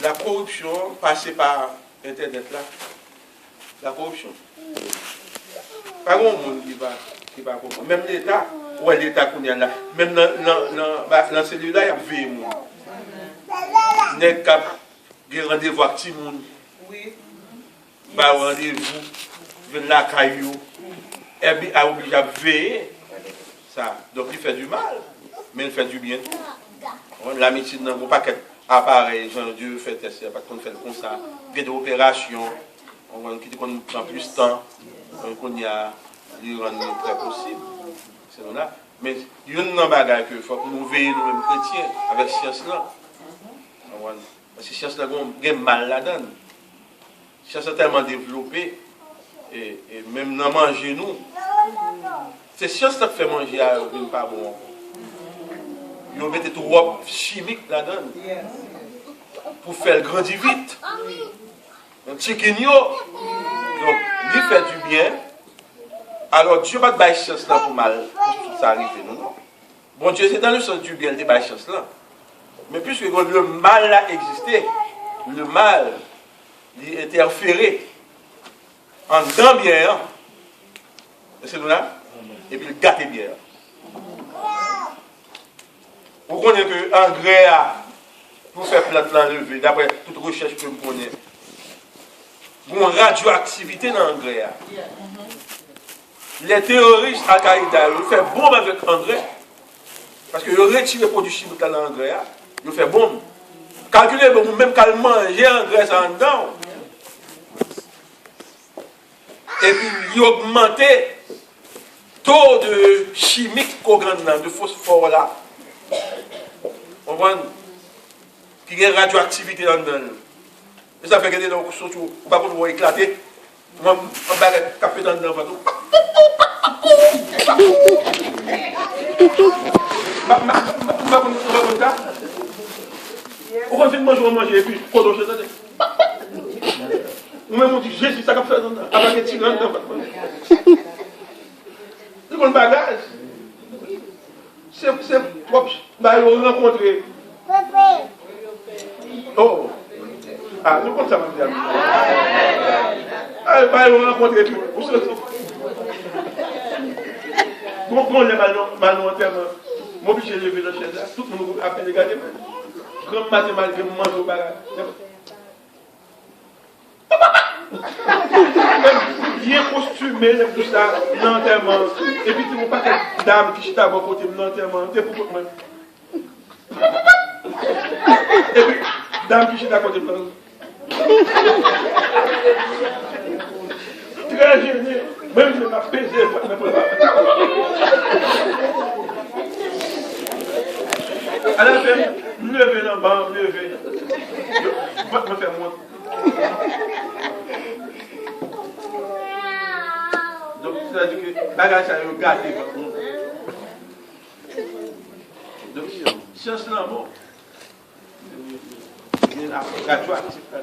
La corruption passée par Internet là. La corruption. Pas grand monde qui va comprendre. Même l'État, ouais, l'État qu'on a là, même dans celui-là, il y a vu monde. N'est cap de rendez-vous avec tout le monde. Oui. Bah rendez-vous, venir la caillou, et bien a obligé à veiller ça. Donc il fait du mal, mais il fait du bien. La médecine n'a pas qu'être appareil, Jean-Dieu fait tester, pas qu'on fait comme ça. Il y a des opérations, qui prend plus de temps, qu'on y a, il rend très possible. C'est là. Mais il y a un bagage que faut que nous veillions nous-mêmes chrétiens avec la science là. Parce que la science là, il y a mal là-dedans. La science est tellement développée, et même dans manger nous, c'est la science qui fait manger à une pas bon. Ils mettent trop chimique là-dedans pour faire grandir vite. Un chicken yo. Donc, il fait du bien. Alors, Dieu va te donner chance là pour mal. Pour ça arrive, non? Bon, Dieu, c'est dans le sens du bien, il te donne chance là. Mais puisque le mal a existé, le mal, il est interféré en dedans bien. C'est nous là? Et puis il gâte bien. Vous connaissez que l'engrais pour faire plante l'enlever, d'après toute recherche que vous connaissez. Il y a une radioactivité dans l'engrais. Les terroristes Al-Qaïda, ils font bombe avec l'engrais. Parce qu'ils retirent les produits chimiques dans l'engrais. Ils font bombe. Calculez, même quand ils mangent l'engrais en dedans. Et puis, ils augmentent le taux de chimique qu'on a de phosphore là. On voit qu'il y a une radioactivité dans le dedans. Et ça fait que les gens surtout, pas qu'on va éclater. On va capter dans le dedans. On va manger et puis quand on se ou même on dit Jésus, ça va faire avec un tigre dans votre main. C'est mon bagage. C'est propre. Bah, on rencontre. Oh. Ah, nous comptons ça, madame. Ah, bah, on rencontre et puis, vous sortez. Comment les ballons en termes, m'oblige à lever la chaise là, tout le monde a fait des gars. Comme mathématiques, mange au bagage. Bien costumé, tout ça, l'enterrement. Et puis, tu ne vois pas cette dame qui chute à votre côté, l'enterrement. C'est pour moi. Et puis, dame qui chute à côté de moi. Très gêné. Même je ne pas pesé. Alors, je me lever dans le banc, lever. Je vais me faire monter. Donc, c'est-à-dire que bagage ça est gâté. Donc, science là, bon. Il y a la radioactive là.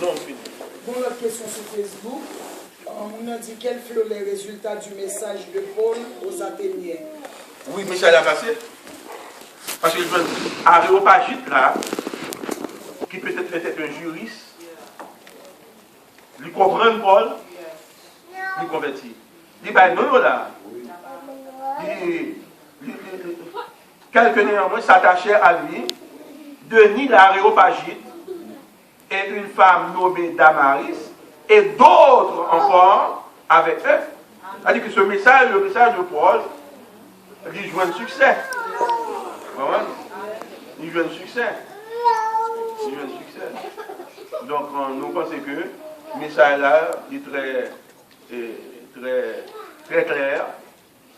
Non, fini. Bon, l'autre question sur Facebook. On nous a dit quels furent les résultats du message de Paul aux Athéniens. Oui, mais ça l'a passé. Parce que Aréopagite là, qui peut-être était un juriste, lui comprendre Paul, lui convertir. Il dit, ben non, là. Quelques néanmoins s'attachaient à lui, Denis l'Aréopagite et une femme nommée Damaris, et d'autres encore avec eux. C'est-à-dire que ce message, le message de Paul, lui joue un succès. Il joue un succès. Il joue un succès. Donc, nous pensons que le message là est très clair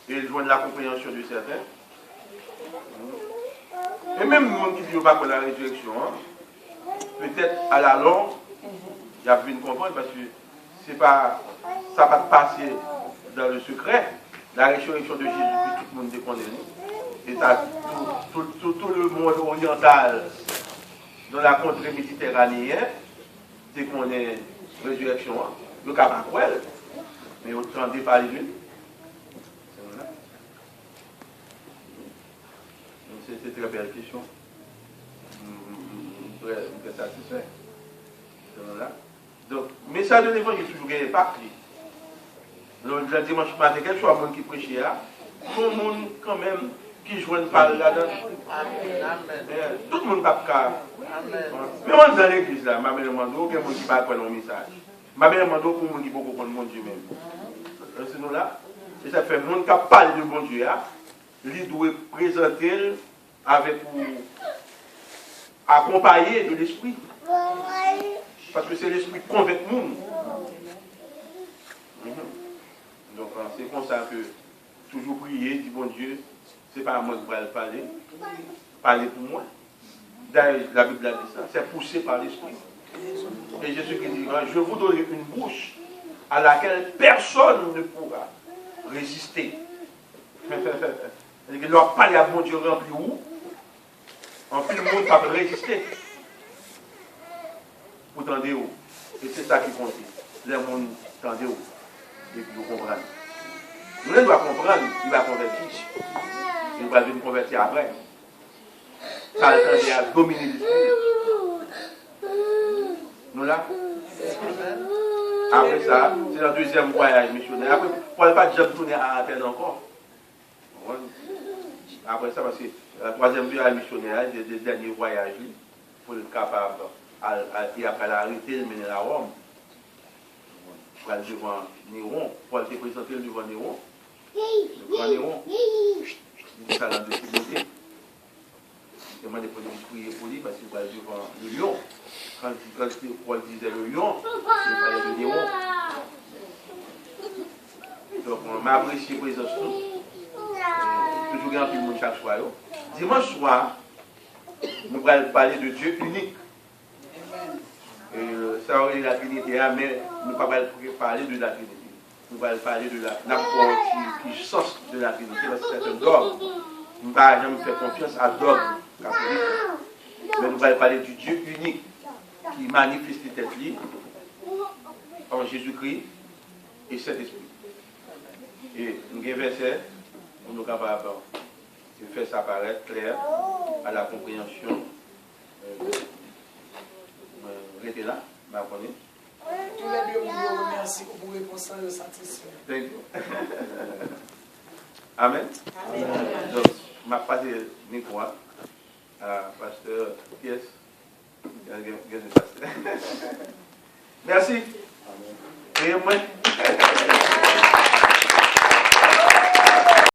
et il joue de la compréhension de certains. Et même le monde qui dit pas pour la résurrection, peut-être à la longue, il y a pu comprendre parce que c'est pas, ça va passer dans le secret. La résurrection de Jésus, tout le monde connaît. Et tout le monde oriental dans la contrée méditerranéenne, c'est qu'on est résurrection, le cas pas quoi, mais autant parler d'une. c'est une très belle question. Très satisfait. Donc, message de l'évangile est toujours gagné par qui? Le dimanche matin, quel soit le monde qui prêche là, tout le monde quand même qui joue par là-dedans. Tout le monde va pas. Mais on dans l'église là, ma mère demande au monde qui va prendre un message. Ma mère demande au monde qui peut comprendre le monde Dieu même. C'est nous là. Et ça fait le monde qui parle de bon Dieu là, il doit présenter avec ou accompagné de l'esprit. Parce que c'est l'esprit qui convainc le monde. Donc c'est comme ça que toujours prier, dire bon Dieu, c'est pas à moi qui vais parler, parler pour moi. D'ailleurs, la Bible a dit ça, c'est poussé par l'esprit. Et Jésus qui dit, je vous donne une bouche à laquelle personne ne pourra résister. Il leur parle à bon Dieu rempli où? En plus, le monde ne peut pas résister. Pour tendre où? Et c'est ça qui compte. Le monde tendre où? Et puis vous comprenez. Nous devons comprendre, il va convertir. Il va venir convertir après. Ça le à dominer l'esprit. Nous là. Après ça, c'est le deuxième voyage missionnaire. Après, on ne peut pas déjà tourner à Athènes encore. Après ça, parce que le troisième voyage missionnaire, c'est le dernier voyage pour être capable, et après l'arrêter, de mener à Rome. Pour aller devant Néron, pour aller présenter devant Néron. Le grand Néron, il dit ça dans le Timothée. Il demande pour prier pour lui parce qu'il va aller devant le lion. Quand Paul disait le lion, il parlait de Néron. Donc on m'a apprécié la présence de toujours grand film chaque soir. Dimanche soir, nous allons parler de Dieu unique. Ça aurait la Trinité, mais nous ne pouvons pas parler de la Trinité. Nous allons parler de n'importe qui sens de la Trinité, parce que c'est un dogme. Nous ne pouvons jamais faire confiance à dogme catholique. Mais nous allons parler du Dieu unique qui manifeste tête libre en Jésus-Christ et Saint-Esprit. Et nous avons un verset pour nous capables de faire ça paraître clair à la compréhension. Restez là, ma connaît. Tous les deux, vous remercie pour vos réponses satisfaites. Thank you. Amen. Amen. Donc, ma passé micro à pasteur Pièce. Merci. Et moi.